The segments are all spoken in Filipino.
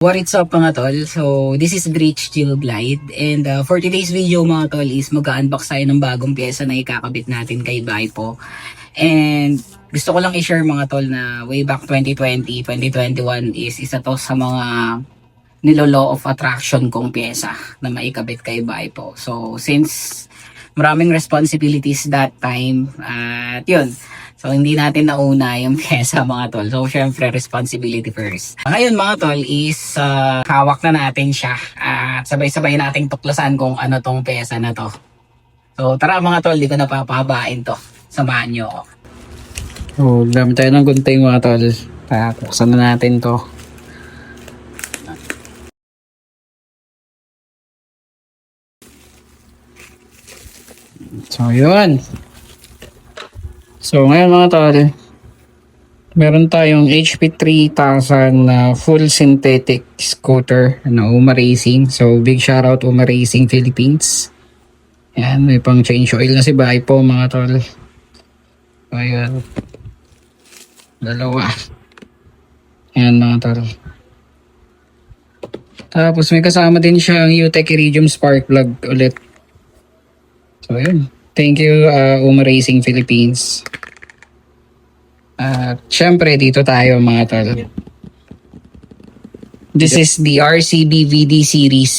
What is up mga tol? So, this is Bridge Chill Glide and for today's video mga tol is mag-unbox tayo ng bagong pyesa na ikakabit natin kay Baipo. And gusto ko lang i-share mga tol na way back 2020, 2021 is isa to sa mga nilo-law of attraction kong pyesa na maikabit kay Baipo. So, since maraming responsibilities that time at yun, so, hindi natin nauna yung pyesa mga tol. So, syempre, responsibility first. Ngayon mga tol is hawak na natin siya. At sabay-sabay nating tuklasan kung ano tong pyesa na to. So, tara mga tol, di ko na papahabain to. Samahan nyo ako. Oh, dami tayo ng gunting mga tol. Buksan na natin to. So, yun. So ngayon mga tol, meron tayong HP 3000 na full synthetic scooter na UMA Racing. So big shoutout UMA Racing Philippines. Yan, may pang change oil na si Baipo mga tol. So ayan, dalawa. Yan mga tol. Tapos may kasama din siyang UTEC Iridium spark plug ulit. So yun. Thank you UMA Racing Philippines. Syempre dito tayo mga tol. This is the RCB VD series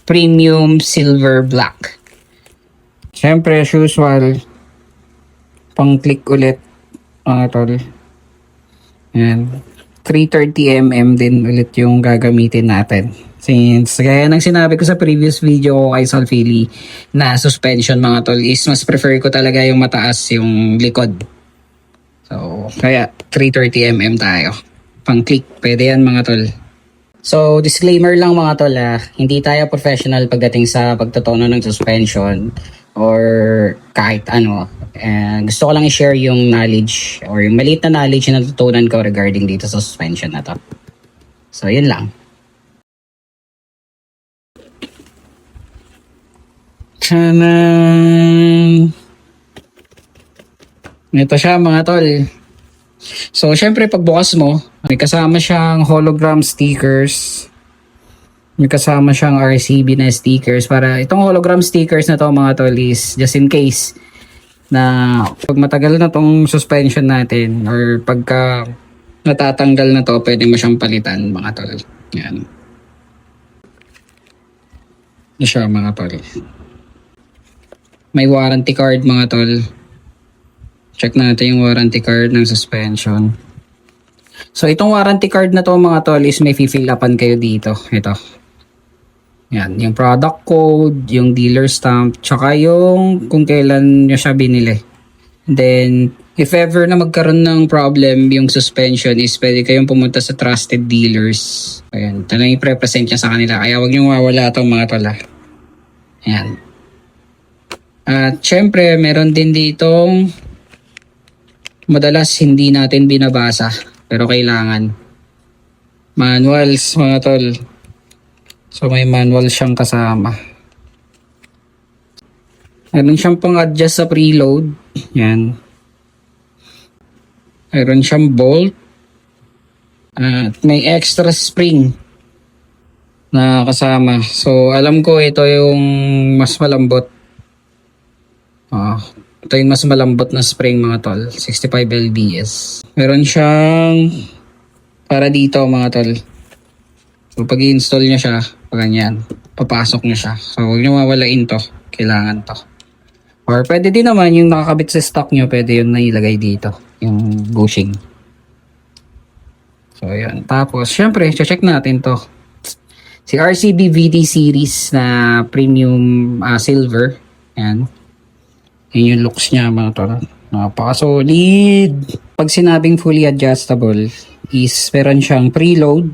Premium Silver Black. Syempre as usual, pang click ulit mga tol. Ayan. 330mm din ulit yung gagamitin natin. Since gaya ng sinabi ko sa previous video ko kay Solfili na suspension mga tol is mas prefer ko talaga yung mataas yung likod. So kaya 330mm tayo. Pang click, pwede yan mga tol. So disclaimer lang mga tol, hindi tayo professional pagdating sa pagtotono ng suspension or kahit ano. Gusto ko lang i-share yung knowledge or yung maliit na knowledge na natutunan ko regarding dito sa suspension na to. So yun lang. Ito siya mga tol. So syempre pagbukas mo, may kasama siyang hologram stickers. May kasama siyang RCB na stickers para itong hologram stickers na to mga tol is just in case na pag matagal na tong suspension natin or pagka natatanggal na to, pwede mo siyang palitan mga tol. Yan. Ito siya mga tol. May warranty card mga tol. Check natin yung warranty card ng suspension. So itong warranty card na to mga tol is may fill upan kayo dito. Ito. Yan, yung product code, yung dealer stamp, tsaka yung kung kailan nyo siya binili. Then, if ever na magkaroon ng problem yung suspension is pwede kayong pumunta sa trusted dealers. Ayan, ito na yung pre-present niya sa kanila. Kaya huwag nyo mawala itong mga tol. Ayan. At syempre, meron din ditong madalas hindi natin binabasa pero kailangan manuals mga tol. So may manual siyang kasama. Meron siyang pang-adjust sa preload. Yan. Meron siyang bolt. At may extra spring na kasama. So alam ko ito yung mas malambot. Ito yung mas malambot na spring mga tol. 65 lbs. Meron siyang para dito mga tol. So pag i-install nyo siya, pag ganyan, papasok nyo siya. So huwag nyo mawalain to. Kailangan to. Or pwede din naman yung nakakabit sa stock nyo, pwede yun na ilagay dito. Yung bushing. So ayan. Tapos syempre, check natin to. Si RCB VD series na premium silver. Ayan. Yun yung looks niya mga tol. Napaka-solid. Pag sinabing fully adjustable is meron siyang preload,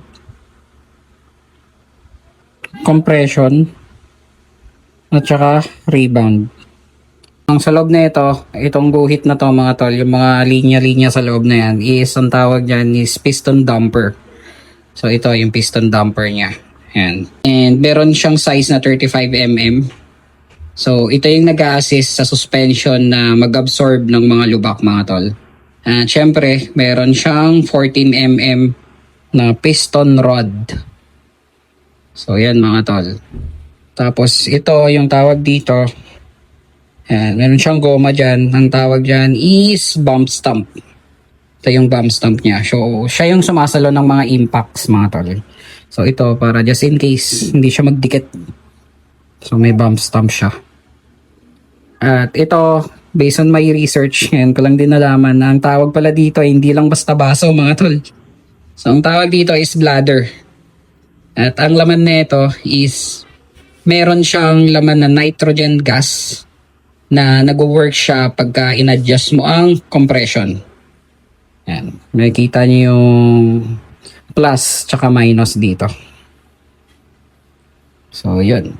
compression, at saka rebound. Ang sa loob na ito, itong guhit na to mga tol, yung mga linya-linya sa loob na yan is, ang tawag dyan is piston damper. So ito yung piston damper niya. Yan. And meron siyang size na 35mm. So, ito yung nag-a-assist sa suspension na mag-absorb ng mga lubak mga tol. At syempre, meron siyang 14mm na piston rod. So, yan mga tol. Tapos, ito yung tawag dito. Yan, meron siyang goma dyan. Ang tawag dyan is bump stump. Ito yung bump stump niya. So, siya yung sumasalo ng mga impacts mga tol. So, ito para just in case hindi siya magdikit. So, may bump stump siya. At ito, based on my research, ngayon ko lang din nalaman na ang tawag pala dito ay hindi lang basta baso mga tol. So, ang tawag dito is bladder. At ang laman nito is meron siyang laman na nitrogen gas na nag-work siya pagka in-adjust mo ang compression. Yan. Makikita niyo yung plus tsaka minus dito. So, yun.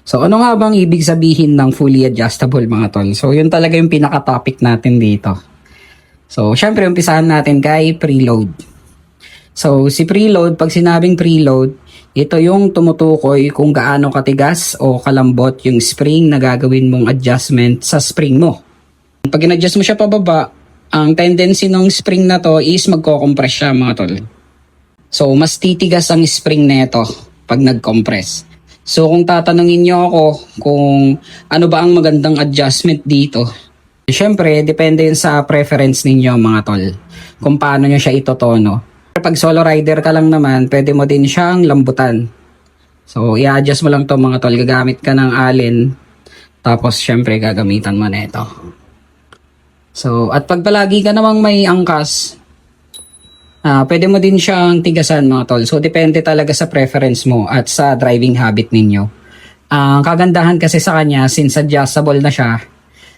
So, ano nga bang ibig sabihin ng fully adjustable mga tol? So, yun talaga yung pinaka-topic natin dito. So, syempre, umpisahan natin kay preload. So, si preload, pag sinabing preload, ito yung tumutukoy kung gaano katigas o kalambot yung spring na gagawin mong adjustment sa spring mo. Pag in-adjust mo siya pababa, ang tendency ng spring na to is magko-compress siya mga tol. So, mas titigas ang spring nito pag nag-compress. So, kung tatanungin nyo ako kung ano ba ang magandang adjustment dito, syempre, depende yun sa preference ninyo mga tol. Kung paano nyo siya itotono. Pag solo rider ka lang naman, pwede mo din siyang lambutan. So, i-adjust mo lang to mga tol. Gagamit ka ng allen. Tapos, syempre, gagamitan mo na ito. So, at pag palagi ka namang may angkas, pwede mo din siyang tigasan mga tol. So, depende talaga sa preference mo at sa driving habit ninyo. Ang kagandahan kasi sa kanya, since adjustable na siya,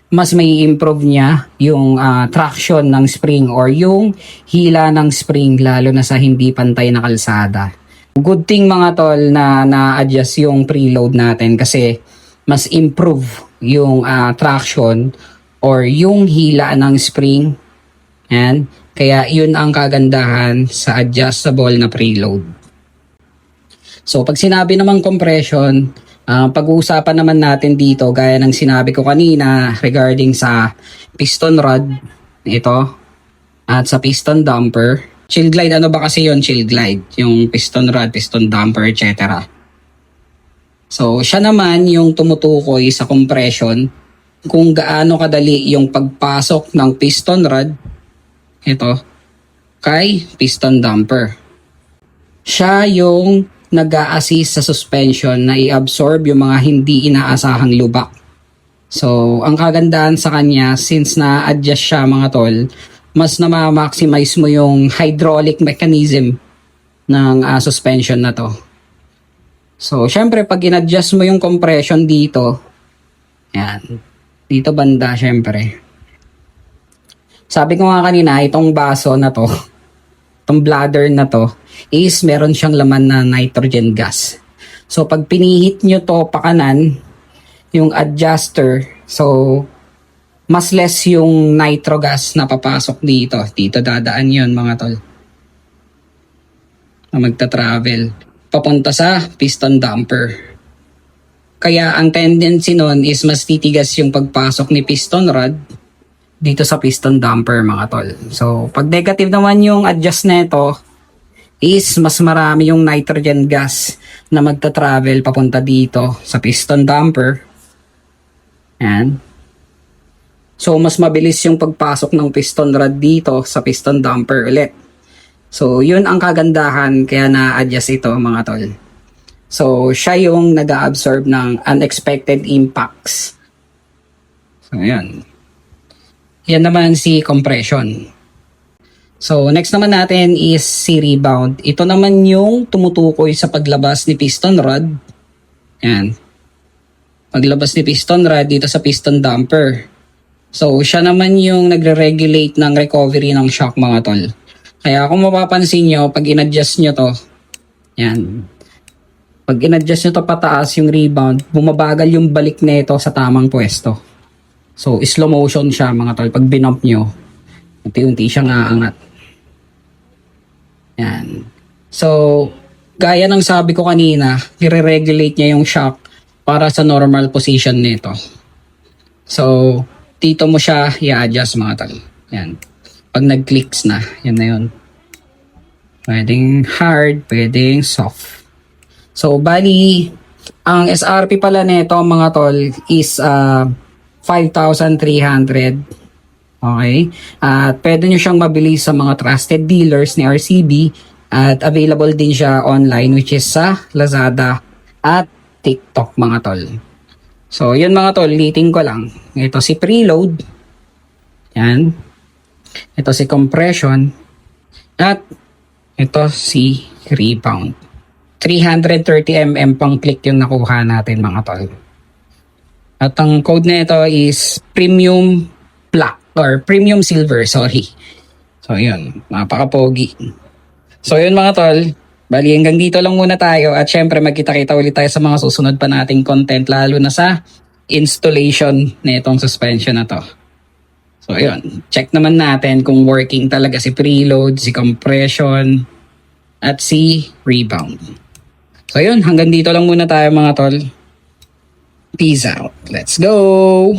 mas may improve niya yung traction ng spring or yung hila ng spring lalo na sa hindi pantay na kalsada. Good thing mga tol na na-adjust yung preload natin kasi mas improve yung traction or yung hila ng spring. And kaya yun ang kagandahan sa adjustable na preload. So pag sinabi namang compression, pag-uusapan naman natin dito gaya ng sinabi ko kanina regarding sa piston rod, ito, at sa piston damper. Chill glide, ano ba kasi yon chill glide? Yung piston rod, piston damper, etc. So siya naman yung tumutukoy sa compression kung gaano kadali yung pagpasok ng piston rod, ito, kay piston damper. Siya yung nag-a-assist sa suspension na i-absorb yung mga hindi inaasahang lubak. So, ang kagandahan sa kanya, since na-adjust siya mga tol, mas na-maximize mo yung hydraulic mechanism ng suspension na to. So, syempre, pag in-adjust mo yung compression dito, yan, dito banda, syempre. Sabi ko nga kanina, itong baso na to, itong bladder na to, is meron siyang laman na nitrogen gas. So, pag pinihit nyo to pakanan, yung adjuster, so, mas less yung nitro gas na papasok dito. Dito dadaan yun, mga tol. Na magta-travel. Papunta sa piston damper. Kaya, ang tendency nun is mas titigas yung pagpasok ni piston rod dito sa piston damper, mga tol. So, pag negative naman yung adjust nito, is mas marami yung nitrogen gas na magta-travel papunta dito sa piston damper. Yan. So, mas mabilis yung pagpasok ng piston rod dito sa piston damper ulit. So, yun ang kagandahan kaya na-adjust ito mga tol. So, siya yung nag-absorb ng unexpected impacts. So, yan. Yan naman si compression. So, next naman natin is si rebound. Ito naman yung tumutukoy sa paglabas ni piston rod. Yan. Paglabas ni piston rod dito sa piston damper. So, siya naman yung nagre-regulate ng recovery ng shock mga tol. Kaya kung mapapansin nyo, pag in-adjust nyo to, yan. Pag in-adjust nyo to pataas yung rebound, bumabagal yung balik nito sa tamang pwesto. So, slow motion siya mga tol. Pag binump nyo, unti-unti siyang aangat. Yan. So, gaya ng sabi ko kanina, i-regulate niya yung shock para sa normal position nito. So, dito mo siya i-adjust mga tol. Yan. Pag nag-clicks na, yan na yun. Pwedeng hard, pwedeng soft. So, bali, ang SRP pala nito mga tol is 5,300. Okay? At pwede nyo siyang mabili sa mga trusted dealers ni RCB at available din siya online which is sa Lazada at TikTok mga tol. So, yun mga tol, ulitin ko lang. Ito si preload. Yan. Ito si compression. At ito si rebound. 330 mm pang click yung nakuha natin mga tol. At ang code na ito is premium black or premium silver, sorry. So, yun. Napaka-pogi. So, yun mga tol. Bali, hanggang dito lang muna tayo at syempre magkita-kita ulit tayo sa mga susunod pa nating content lalo na sa installation na itong suspension na to. So ayun, check naman natin kung working talaga si preload, si compression at si rebound. So ayun, hanggang dito lang muna tayo mga tol. Peace out. Let's go!